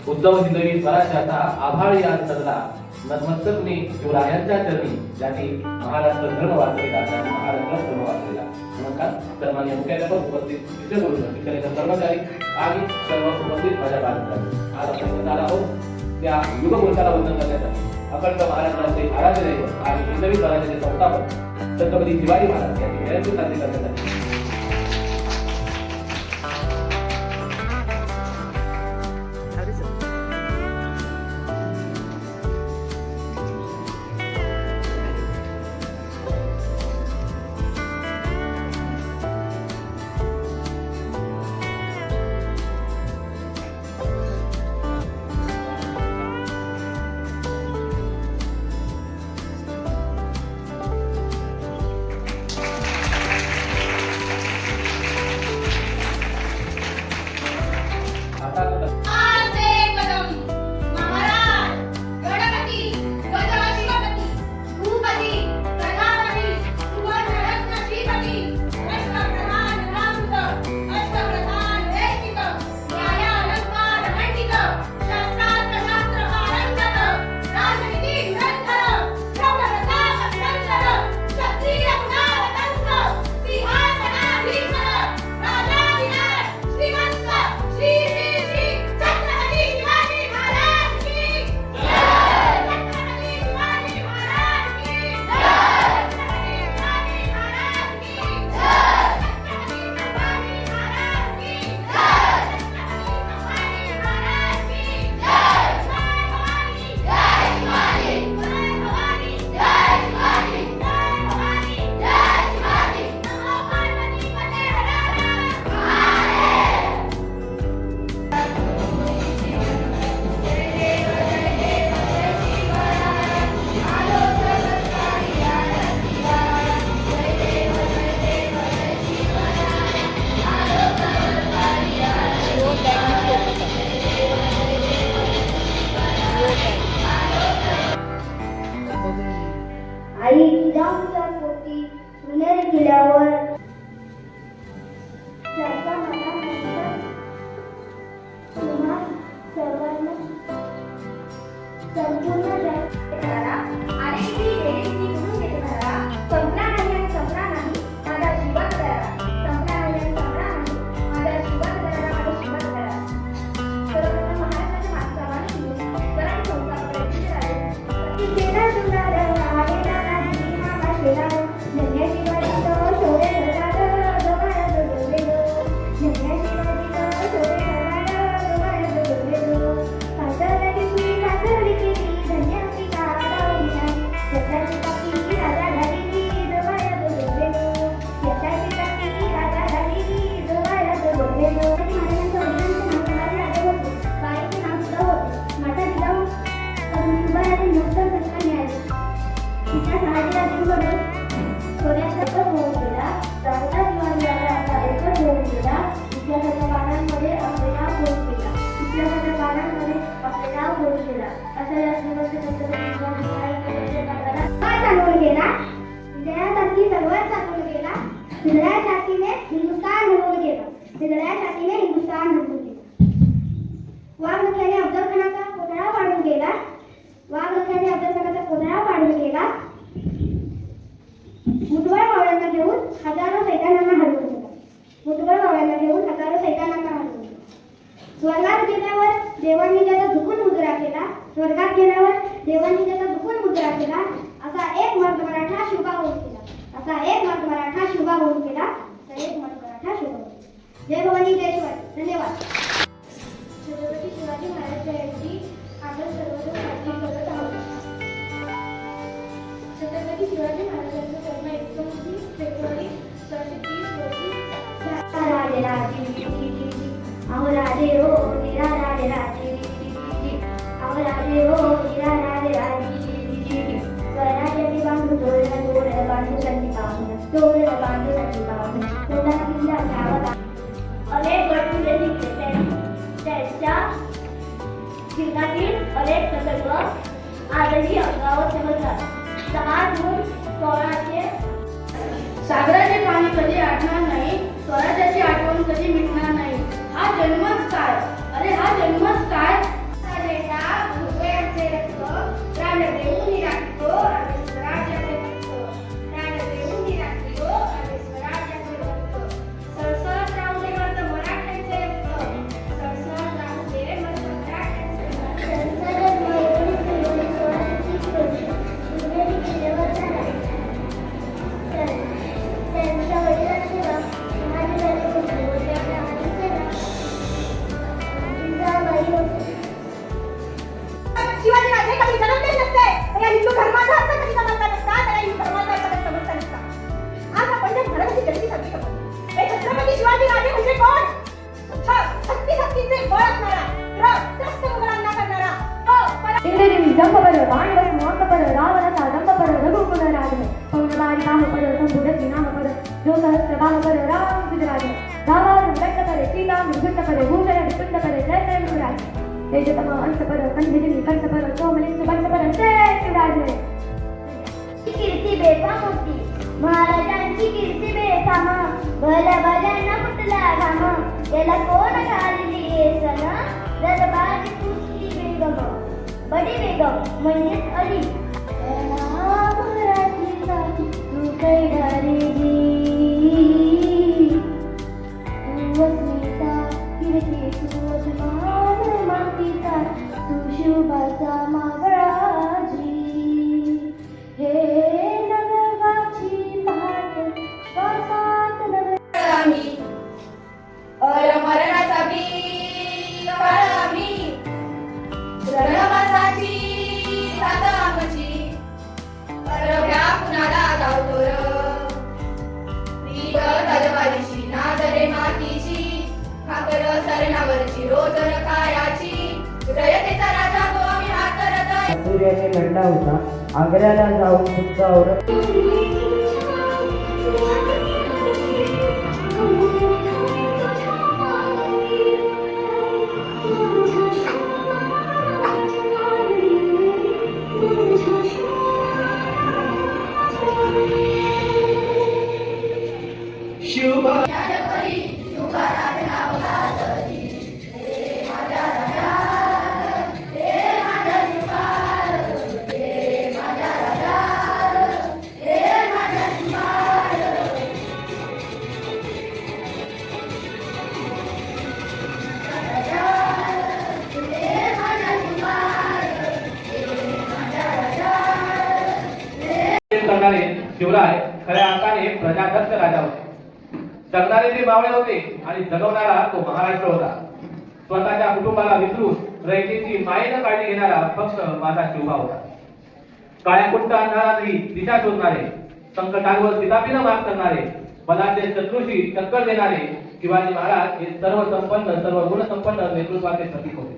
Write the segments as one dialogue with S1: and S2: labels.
S1: उद्धव हिंदवी स्वराज्याचा आभाळ या चढला नतमस्तकने शिवरायांच्या चरणी ज्यांनी महाराष्ट्र धर्म वाचलेला त्यांनी महाराष्ट्र धर्म वाचलेला. नमस्कार. सन्माननीय मुख्याध्यापक, उपस्थित शिक्षक, शिक्षण कर्मचारी आणि सर्व उपस्थित माझ्या बांधवांनो, आज आपण येणार आहोत त्या युगपुरुषाला वंदन करण्यासाठी. अखंड महाराष्ट्राचे आराध्य दैवत आणि हिंदवी स्वराज्याचे संस्थापक छत्रपती शिवाजी महाराज यांची जयंती साजरी करण्यासाठी
S2: आई तुझ्या पोटी सुनेरी किल्ल्यावर त्याचा मला नंतर तुम्हा सर्वांना संपूर्ण जगाला आणि ती देवी निवडून घेणारा संपला नाही आणि संपला नाही माझा जीवन करा संपला नाही आणि संपला नाही माझा जीवन करा माझा जीवन करा. सर्वप्रथम महाराष्ट्राच्या मातृभाषेने स्वराज्य संस्था प्रयत्न आहे केला तुला स्वर्गात गेल्यावर देवांनी त्याचा झुकून मुजरा केला. स्वर्गात गेल्यावर देवांनी त्याचा झुकून मुजरा केला. असा एक मर्द मराठा शिवबा होऊन केला. असा एक मर्द मराठा शिवबा होऊन केला. तर एक मर्द मराठा शिवबा. जय भवानी जय शिवाजी. धन्यवाद. छत्रपती शिवाजी महाराज जयंती आपण सर्वजण साजरी करत आहोत. छत्रपती शिवाजी महाराजांचा जन्म 29 फेब्रुवारी 1630 रोजी झाला. अहो राजे हो तेरा राजे राजे अहो राजे हो तेरा राजे राजे स्वराज्याची बांधू तोरण बांधू संधी पाहून तोरण बांधू संधी पाहून तोंडा किल्ला गावाला अनेक गडकिल्ले जिंकले. त्यांच्या जीवनातील अनेक प्रसंग आजही अंगावर समजतात. 6 जून 1600 सागराचे पाणी कधी आटणार नाही, स्वराज्याची आठवण कधी मिटणार नाही. हा जन्मच काय, अरे हा जन्मच काय.
S3: जंपपर वाणवस्माकपर रावणसा दंपपर रघुकुल राघव पौर्णमारी बाहुपर संभुदती नामपर जो सहस्र बाहुपर राम गुजराज रावण दंडपर सीता मृगुंडपर भूषण विकुंडपर जय जय मुराज तेजतम अंशपर कंधिनी कंठपर सोमलिंग सुबंधपर जय शिवराज
S2: कीर्ती बेफाम महाराजांची कीर्ती बेफाम भल्या भल्यानं फुटला घाम याला कोण घालली येसन दरबारी कुस्ती बेगम बडी बेगम म्हणजेच अली मराठीचा तू कैडारी तू अस्मिता कीर्ती तू अभिमान मातीचा तू शुभाचा मावळाजी हे नगरवाची पहाट श्वासात नगर
S4: आम्ही मरणाचा बी आम्ही रणवासाची सात आमची परव्या कुणाला गावतोर वीर तलवारीची नादरे मातीची खाकर सरणावरची रोजर कायाची रयतेचा राजा तो आम्ही हातरत
S5: सूर्याने लढला होता आग्र्याला जाऊन बुद्ध औरत
S1: शुभ करणारे शिवराय खऱ्या अर्थाने प्रजादत्त राजा होते. जगणारे ते बावळे होते आणि जगवणारा तो महाराष्ट्र होता. स्वतःच्या कुटुंबाला विसरून रयतेची मायेनं काळजी घेणारा फक्त माझा शिवबा होता. काळ्या कुट्ट अंधारातही दिशा शोधणारे, संकटांवर चितापीनं मात करणारे, बलाढ्य शत्रूशी टक्कर देणारे शिवाजी महाराज हे सर्व संपन्न सर्व गुणसंपन्न नेतृत्वाचे प्रतीक होते.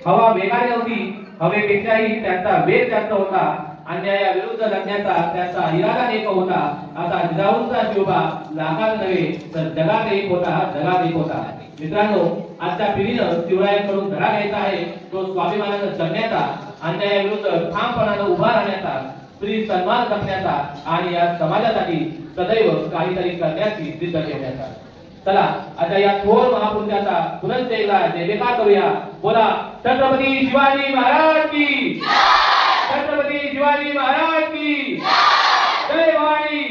S1: हवा वेगाने नव्हती, हवेपेक्षाही त्यांचा वेग जास्त होता. अन्यायाविरुद्ध लढण्याचा त्यांचा इरादा एक होता. आता जिजाऊंचा शिवबा लाखात नव्हे तर जगात एक होता, जगात एक होता. मित्रांनो, आजच्या पिढीनं शिवरायांकडून धडा घ्यायचा आहे तो स्वाभिमानानं जगण्याचा, अन्यायाविरुद्ध ठामपणानं उभा राहण्याचा, स्त्री सन्मान जपण्याचा आणि या समाजासाठी सदैव काहीतरी करण्याची जिद्द ठेवण्याचा. चला आता या थोर महापुरुषाचा पुनश्च एकदा जयजयकार करूया. बोला छत्रपती शिवाजी महाराज की, छत्रपती शिवाजी महाराज की जय. भवानी.